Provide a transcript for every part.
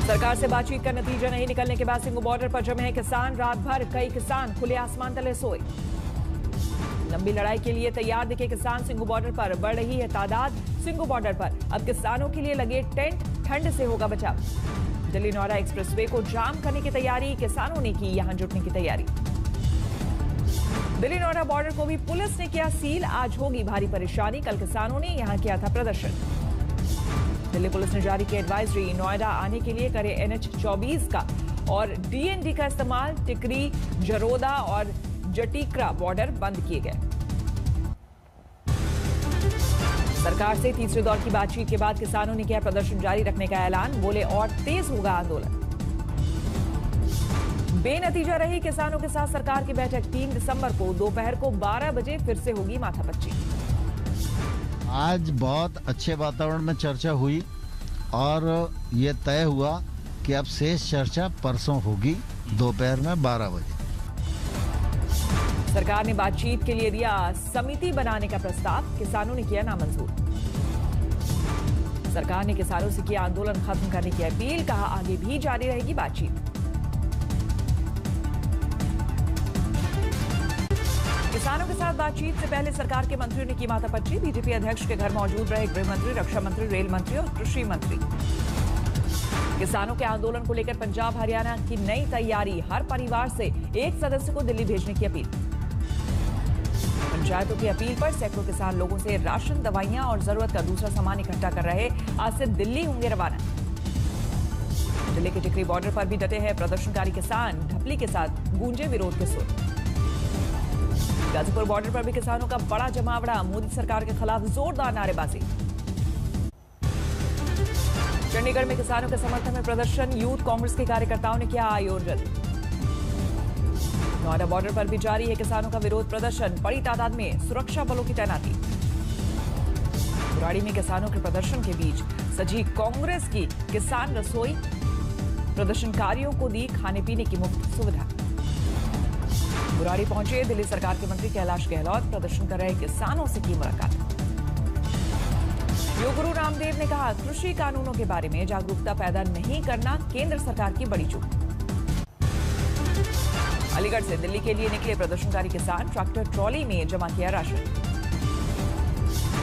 सरकार से बातचीत का नतीजा नहीं निकलने के बाद सिंगू बॉर्डर पर जमे हैं किसान। रात भर कई किसान खुले आसमान तले सोए। लंबी लड़ाई के लिए तैयार दिखे किसान। सिंगू बॉर्डर पर बढ़ रही है तादाद। सिंगू बॉर्डर पर अब किसानों के लिए लगे टेंट। ठंड से होगा बचाव। दिल्ली नोएडा एक्सप्रेसवे को जाम करने की तैयारी। किसानों ने की यहां जुटने की तैयारी। दिल्ली नोएडा बॉर्डर को भी पुलिस ने किया सील। आज होगी भारी परेशानी। कल किसानों ने यहां किया था प्रदर्शन। दिल्ली पुलिस ने जारी की एडवाइजरी। नोएडा आने के लिए करे NH-24 का और DND का इस्तेमाल। टिकरी, जरोदा और जटीकरा बॉर्डर बंद किए गए। सरकार से तीसरे दौर की बातचीत के बाद किसानों ने किया प्रदर्शन जारी रखने का ऐलान। बोले और तेज होगा आंदोलन। बेनतीजा रही किसानों के साथ सरकार की बैठक। 3 दिसंबर को दोपहर को 12 बजे फिर से होगी माथापच्ची। आज बहुत अच्छे वातावरण में चर्चा हुई और ये तय हुआ कि अब शेष चर्चा परसों होगी दोपहर में 12 बजे। सरकार ने बातचीत के लिए दिया समिति बनाने का प्रस्ताव। किसानों ने किया नामंजूर। सरकार ने किसानों से किया आंदोलन खत्म करने की अपील। कहा आगे भी जारी रहेगी बातचीत। किसानों के साथ बातचीत से पहले सरकार के मंत्रियों ने की माथापच्ची। बीजेपी अध्यक्ष के घर मौजूद रहे गृह मंत्री, रक्षा मंत्री, रेल मंत्री और कृषि मंत्री। किसानों के आंदोलन को लेकर पंजाब हरियाणा की नई तैयारी। हर परिवार से एक सदस्य को दिल्ली भेजने की अपील। पंचायतों की अपील पर सैकड़ों किसान लोगों से राशन, दवाइयां और जरूरत का दूसरा सामान इकट्ठा कर रहे। आज से दिल्ली होंगे रवाना। दिल्ली के टिकरी बॉर्डर पर भी डटे हैं प्रदर्शनकारी किसान। ढपली के साथ गूंजे विरोध के सुर। गाजीपुर बॉर्डर पर भी किसानों का बड़ा जमावड़ा। मोदी सरकार के खिलाफ जोरदार नारेबाजी। चंडीगढ़ में किसानों के समर्थन में प्रदर्शन। यूथ कांग्रेस के कार्यकर्ताओं ने किया आयोजन। नोएडा बॉर्डर पर भी जारी है किसानों का विरोध प्रदर्शन। बड़ी तादाद में सुरक्षा बलों की तैनाती। बुराड़ी में किसानों के प्रदर्शन के बीच सजी कांग्रेस की किसान रसोई। प्रदर्शनकारियों को दी खाने पीने की मुफ्त सुविधा। बुराड़ी पहुंचे दिल्ली सरकार के मंत्री कैलाश गहलोत। प्रदर्शन कर रहे किसानों से की मुलाकात। योग गुरु रामदेव ने कहा कृषि कानूनों के बारे में जागरूकता पैदा नहीं करना केंद्र सरकार की बड़ी चूक। अलीगढ़ से दिल्ली के लिए निकले प्रदर्शनकारी किसान। ट्रैक्टर ट्रॉली में जमा किया राशन।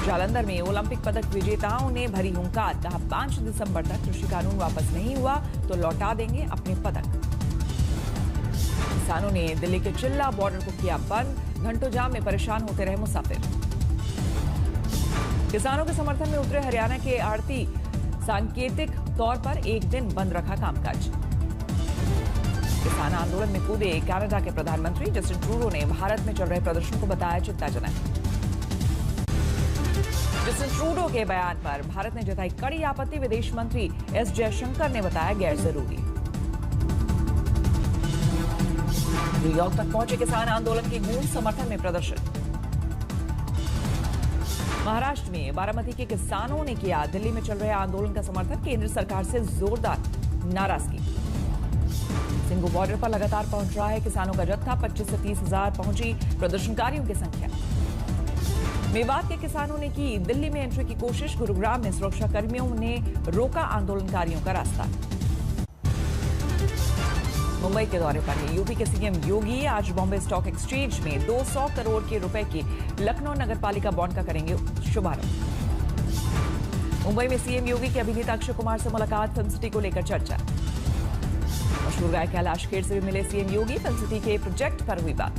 जालंधर में ओलंपिक पदक विजेताओं ने भरी हुंकार। कहा 5 दिसंबर तक कृषि कानून वापस नहीं हुआ तो लौटा देंगे अपने पदक। किसानों ने दिल्ली के चिल्ला बॉर्डर को किया बंद। घंटों जाम में परेशान होते रहे मुसाफिर। किसानों के समर्थन में उतरे हरियाणा के आड़ती। सांकेतिक तौर पर एक दिन बंद रखा कामकाज। किसान आंदोलन में कूदे कनाडा के प्रधानमंत्री जस्टिन ट्रूडो ने भारत में चल रहे प्रदर्शन को बताया चिंताजनक। जस्टिन ट्रूडो के बयान पर भारत ने जताई कड़ी आपत्ति। विदेश मंत्री S जयशंकर ने बताया गैर जरूरी। न्यूयॉर्क तक पहुंचे किसान। आंदोलन की गूंज। समर्थन में प्रदर्शन। महाराष्ट्र में बारामती के किसानों ने किया दिल्ली में चल रहे आंदोलन का समर्थन। केंद्र सरकार से जोरदार नाराजगी। सिंगू बॉर्डर पर लगातार पहुंच रहा है किसानों का जत्था। 25 से 30 हजार पहुंची प्रदर्शनकारियों की संख्या। मेवात के किसानों ने की दिल्ली में एंट्री की कोशिश। गुरुग्राम में सुरक्षा कर्मियों ने रोका आंदोलनकारियों का रास्ता। मुंबई के दौरे पर है यूपी के सीएम योगी। आज बॉम्बे स्टॉक एक्सचेंज में 200 करोड़ के रुपए की लखनऊ नगरपालिका बॉन्ड का करेंगे शुभारंभ। मुंबई में सीएम योगी की अभिनेता अक्षय कुमार से मुलाकात। फिल्म सिटी को लेकर चर्चा। मशहूर गायक कैलाश खेर से भी मिले सीएम योगी। फिल्म सिटी के प्रोजेक्ट पर हुई बात।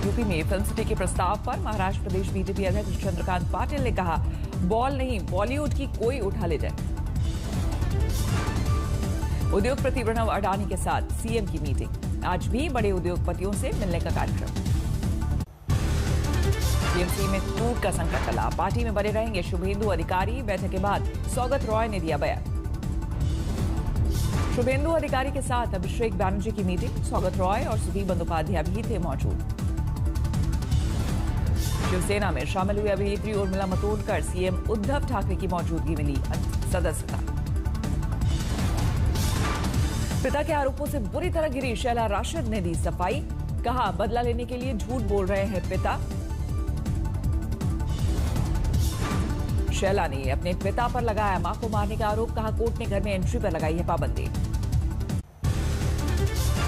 यूपी में फिल्म सिटी के प्रस्ताव पर महाराष्ट्र प्रदेश बीजेपी अध्यक्ष चंद्रकांत पाटिल ने कहा बॉल नहीं बॉलीवुड की कोई उठा ले जाए। उद्योगपति प्रणव अडानी के साथ सीएम की मीटिंग। आज भी बड़े उद्योगपतियों से मिलने का कार्यक्रम। टीएमसी में टूट का संकट टला। पार्टी में बने रहेंगे शुभेंदु अधिकारी। बैठक के बाद सौगत रॉय ने दिया बयान। शुभेंदु अधिकारी के साथ अभिषेक बैनर्जी की मीटिंग। सौगत रॉय और सुदीप बंदोपाध्याय भी थे मौजूद। शिवसेना में शामिल हुई अभिनेत्री उर्मिला मातोंडकर। सीएम उद्धव ठाकरे की मौजूदगी मिली सदस्यता। पिता के आरोपों से बुरी तरह गिरी शैला राशिद ने दी सफाई। कहा बदला लेने के लिए झूठ बोल रहे हैं पिता। शैला ने अपने पिता पर लगाया मां को मारने का आरोप, कहा कोर्ट ने घर में एंट्री पर लगाई है पाबंदी।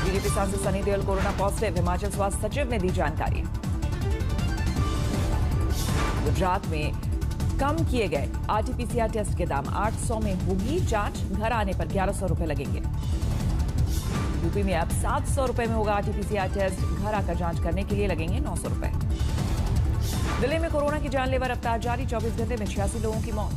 बीजेपी सांसद सनी देओल कोरोना पॉजिटिव, हिमाचल स्वास्थ्य सचिव ने दी जानकारी। गुजरात में कम किए गए आरटीपीसीआर टेस्ट के दाम 800 में होगी जांच, घर आने पर 1100 रुपए लगेंगे। यूपी में अब 700 रुपए में होगा आरटीपीसीआर टेस्ट, घर आकर जांच करने के लिए लगेंगे 900 रुपए। दिल्ली में कोरोना की जानलेवा रफ्तार जारी, 24 घंटे में 86 लोगों की मौत।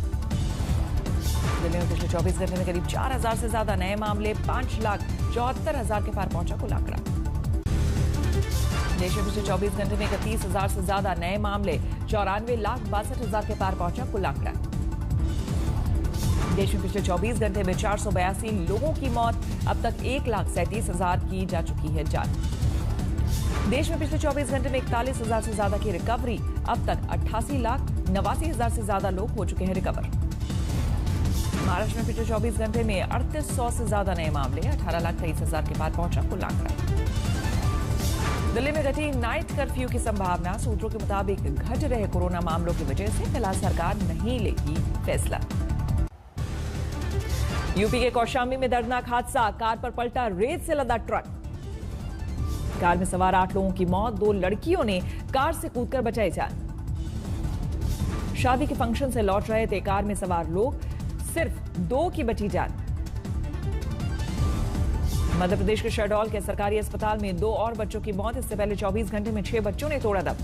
दिल्ली में पिछले 24 घंटे में करीब 4000 से ज्यादा नए मामले, 5,74,000 के पार पहुंचा कुल आंकड़ा। देश में पिछले 24 घंटे में 31,000 से ज्यादा नए मामले, 94,62,000 के पार पहुंचा कुल आंकड़ा। देश में पिछले 24 घंटे में 482 लोगों की मौत, अब तक 1,37,000 की जा चुकी है जांच। देश में पिछले 24 घंटे में 41,000 से ज्यादा की रिकवरी, अब तक 88,89,000 से ज्यादा लोग हो चुके हैं रिकवर। महाराष्ट्र में पिछले 24 घंटे में 3800 से ज्यादा नए मामले, 18,23,000 के पार पहुंचा कुल आंकड़ा। दिल्ली में घटी नाइट कर्फ्यू की संभावना, सूत्रों के मुताबिक घट रहे कोरोना मामलों की वजह से फिलहाल सरकार नहीं लेगी फैसला। यूपी के कौशाम्बी में दर्दनाक हादसा, कार पर पलटा रेत से लदा ट्रक। कार में सवार 8 लोगों की मौत, 2 लड़कियों ने कार से कूदकर बचाई जान। शादी के फंक्शन से लौट रहे थे कार में सवार लोग, सिर्फ 2 की बची जान। मध्य प्रदेश के शहडोल के सरकारी अस्पताल में 2 और बच्चों की मौत, इससे पहले 24 घंटे में 6 बच्चों ने तोड़ा दम।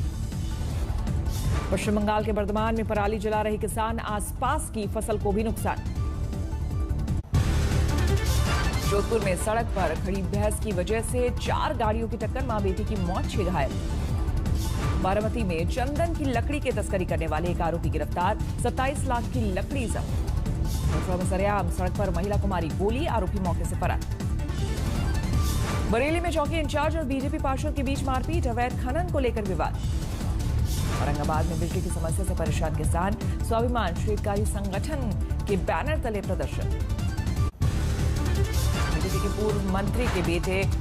पश्चिम बंगाल के बर्धमान में पराली जला रहे किसान, आसपास की फसल को भी नुकसान। जोधपुर में सड़क पर खड़ी भैंस की वजह से 4 गाड़ियों की टक्कर, मां बेटी की मौत, 6 घायल। बारामती में चंदन की लकड़ी के तस्करी करने वाले एक आरोपी गिरफ्तार, 27 लाख की लकड़ी जब्त। सरेआम सड़क पर महिला को मारी गोली, आरोपी मौके से फरार। बरेली में चौकी इंचार्ज और बीजेपी पार्षद के बीच मारपीट, अवैध खनन को लेकर विवाद। औरंगाबाद में बिजली की समस्या से परेशान किसान, स्वाभिमान शेतकारी संगठन के बैनर तले प्रदर्शन। बीजेपी के पूर्व मंत्री के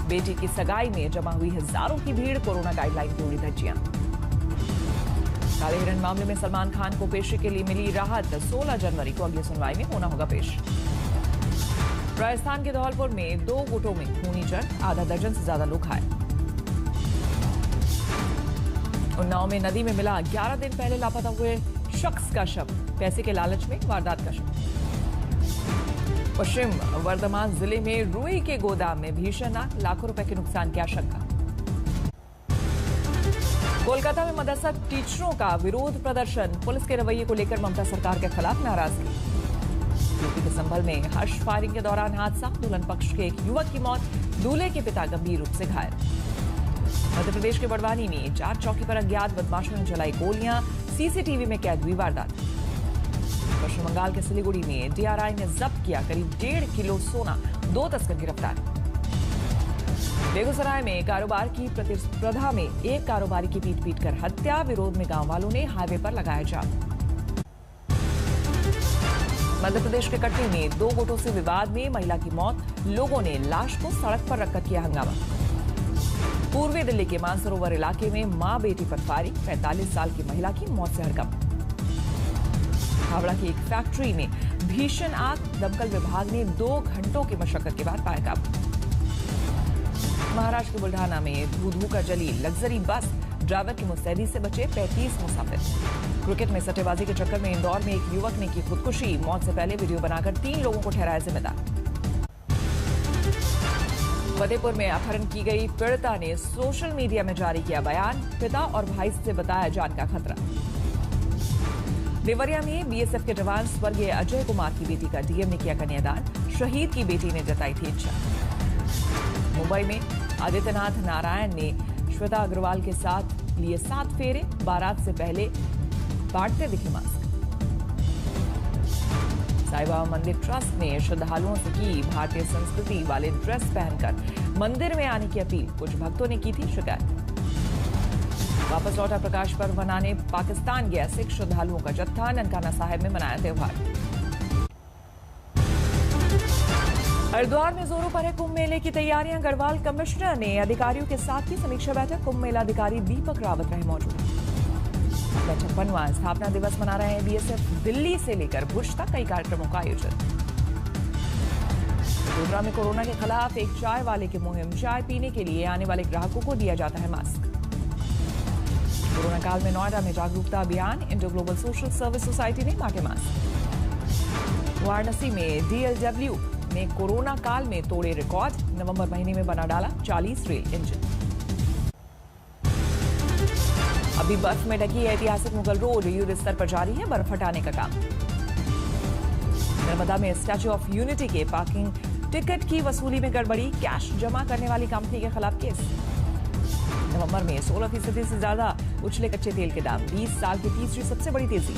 बेटी की सगाई में जमा हुई हजारों की भीड़, कोरोना गाइडलाइन की उड़ी धज्जियां। काले हिरण मामले में सलमान खान को पेशी के लिए मिली राहत, 16 जनवरी को अगली सुनवाई में होना होगा पेश। राजस्थान के धौलपुर में 2 गुटों में खूनी जंग, आधा दर्जन से ज्यादा लोग घायल। उन्नाव में नदी में मिला 11 दिन पहले लापता हुए शख्स का शव, पैसे के लालच में वारदात का शव। पश्चिम वर्धमान जिले में रुई के गोदाम में भीषण आग, लाखों रुपए के नुकसान की आशंका। कोलकाता में मदरसा टीचरों का विरोध प्रदर्शन, पुलिस के रवैये को लेकर ममता सरकार के खिलाफ नाराजगी। यूपी के संभल में हर्ष फायरिंग के दौरान हादसा, दुल्हन पक्ष के एक युवक की मौत, दूल्हे के पिता गंभीर रूप से घायल। मध्य प्रदेश के बड़वानी में जाट चौकी पर अज्ञात बदमाशों ने चलाई गोलियां, सीसीटीवी में कैद हुई वारदात। पश्चिम बंगाल के सिलीगुड़ी में डीआरआई ने जब्त किया करीब 1.5 किलो सोना, 2 तस्कर गिरफ्तार। बेगूसराय में कारोबार की प्रतिस्पर्धा में एक कारोबारी की पीट कर हत्या, विरोध में गांव वालों ने हाईवे पर लगाया जाम। मध्य प्रदेश के कटनी में 2 गुटों से विवाद में महिला की मौत, लोगों ने लाश को सड़क पर रखकर किया हंगामा। पूर्वी दिल्ली के मानसरोवर इलाके में मां बेटी पर फायरिंग, 45 साल की महिला की मौत से हड़कंप। हावड़ा की एक फैक्ट्री में भीषण आग, दमकल विभाग ने 2 घंटों की मशक्कत के बाद पाया काबू। महाराष्ट्र के बुल्ढाना में धू कर जली लग्जरी बस, ड्राइवर की मुस्तैदी से बचे 35 मुसाफिर। क्रिकेट में सट्टेबाजी के चक्कर में इंदौर में एक युवक ने की खुदकुशी, मौत से पहले वीडियो बनाकर 3 लोगों को ठहराया जिम्मेदार। फतेहपुर में अपहरण की गई पीड़िता ने सोशल मीडिया में जारी किया बयान, पिता और भाई से बताया जान का खतरा। देवरिया में बीएसएफ के जवान स्वर्गीय अजय कुमार की बेटी का डीएम ने किया कन्यादान, शहीद की बेटी ने जताई थी इच्छा। मुंबई में आदित्यनाथ नारायण ने श्वेता अग्रवाल के साथ लिए 7 फेरे, बारात से पहले बांटते दिखे मास्क। साईं बाबा मंदिर ट्रस्ट ने श्रद्धालुओं से की भारतीय संस्कृति वाले ड्रेस पहनकर मंदिर में आने की अपील, कुछ भक्तों ने की थी शिकायत। वापस लौटा प्रकाश पर्व मनाने पाकिस्तान गया सिख श्रद्धालुओं का जत्था, ननकाना साहिब में मनाया त्योहार। हरिद्वार में जोरों पर है कुंभ मेले की तैयारियां, गढ़वाल कमिश्नर ने अधिकारियों के साथ की समीक्षा बैठक, कुंभ मेला अधिकारी दीपक रावत रहे मौजूद। 56वां स्थापना दिवस मना रहे हैं बीएसएफ। दिल्ली से लेकर भुज तक कई कार्यक्रमों का आयोजन। वडोदरा में कोरोना के खिलाफ एक चाय वाले की मुहिम। चाय पीने के लिए आने वाले ग्राहकों को दिया जाता है मास्क। कोरोना काल में नोएडा में जागरूकता अभियान। Indo global social service society ने बांटे मास्क। वाराणसी में डीएलडब्ल्यू ने कोरोना काल में तोड़े रिकॉर्ड। नवंबर महीने में बना डाला 40 रेल इंजन। अभी बर्फ में ढकी ऐतिहासिक मुगल रोड युद्ध स्तर पर जारी है बर्फ हटाने का काम। नर्मदा में स्टैच्यू ऑफ यूनिटी के पार्किंग टिकट की वसूली में गड़बड़ी। कैश जमा करने वाली कंपनी के खिलाफ केस। नवंबर में 16% से ज्यादा उछले कच्चे तेल के दाम। 20 साल की तीसरी सबसे बड़ी तेजी।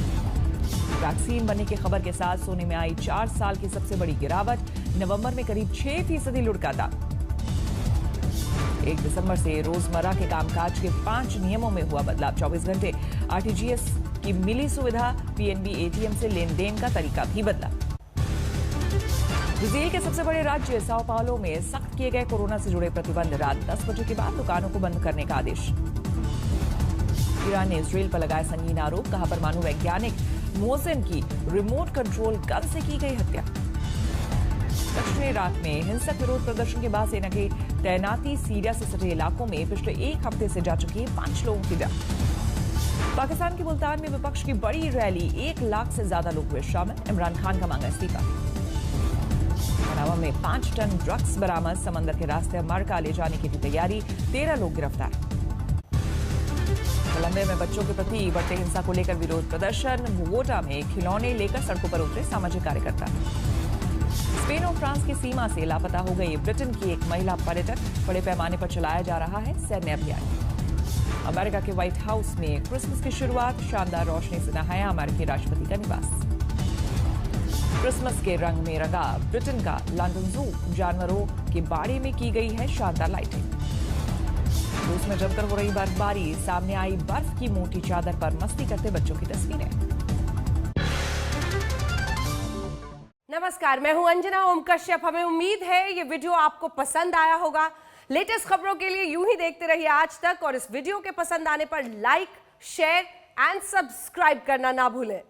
वैक्सीन बनने की खबर के साथ सोने में आई 4 साल की सबसे बड़ी गिरावट। नवंबर में करीब 6% लुढ़का दाम। 1 दिसंबर से रोजमर्रा के कामकाज के 5 नियमों में हुआ बदलाव। 24 घंटे आरटीजीएस की मिली सुविधा। पीएनबी एटीएम से लेन देन का तरीका भी बदला। ब्राजील के सबसे बड़े राज्य साओ पाउलो में सख्त किए गए कोरोना से जुड़े प्रतिबंध। रात 10 बजे के बाद दुकानों को बंद करने का आदेश। ईरान ने इजरायल पर लगाए संगीन आरोप। कहा परमाणु वैज्ञानिक मोहसिन की रिमोट कंट्रोल गन से की गई हत्या। दक्षिणी इराक में हिंसक विरोध प्रदर्शन के बाद सेना की तैनाती। सीरिया से सटे इलाकों में पिछले 1 हफ्ते से जा चुकी है 5 लोगों की जान। पाकिस्तान के मुल्तान में विपक्ष की बड़ी रैली। 1 लाख से ज्यादा लोग हुए शामिल। इमरान खान का मांगा इस्तीफा। पनामा में 5 टन ड्रग्स बरामद। समंदर के रास्ते अमेरिका ले जाने की थी तैयारी। 13 लोग गिरफ्तार। कोलंबिया में बच्चों के प्रति बढ़ते हिंसा को लेकर विरोध प्रदर्शन। बोगोटा में खिलौने लेकर सड़कों पर उतरे सामाजिक कार्यकर्ता। स्पेन और फ्रांस की सीमा से लापता हो गई ब्रिटेन की एक महिला पर्यटक। बड़े पैमाने पर चलाया जा रहा है सैन्य अभियान। अमेरिका के व्हाइट हाउस में क्रिसमस की शुरुआत। शानदार रोशनी से नहाया अमेरिकी राष्ट्रपति का निवास। क्रिसमस के रंग में रंगा ब्रिटेन का लंदन जू। जानवरों के बाड़े में की गई है शानदार लाइटिंग। रूस में जमकर हो रही बर्फबारी। सामने आई बर्फ की मोटी चादर पर मस्ती करते बच्चों की तस्वीरें। नमस्कार, मैं हूं अंजना ओम कश्यप। हमें उम्मीद है ये वीडियो आपको पसंद आया होगा। लेटेस्ट खबरों के लिए यूं ही देखते रहिए आज तक और इस वीडियो के पसंद आने पर लाइक, शेयर एंड सब्सक्राइब करना ना भूलें।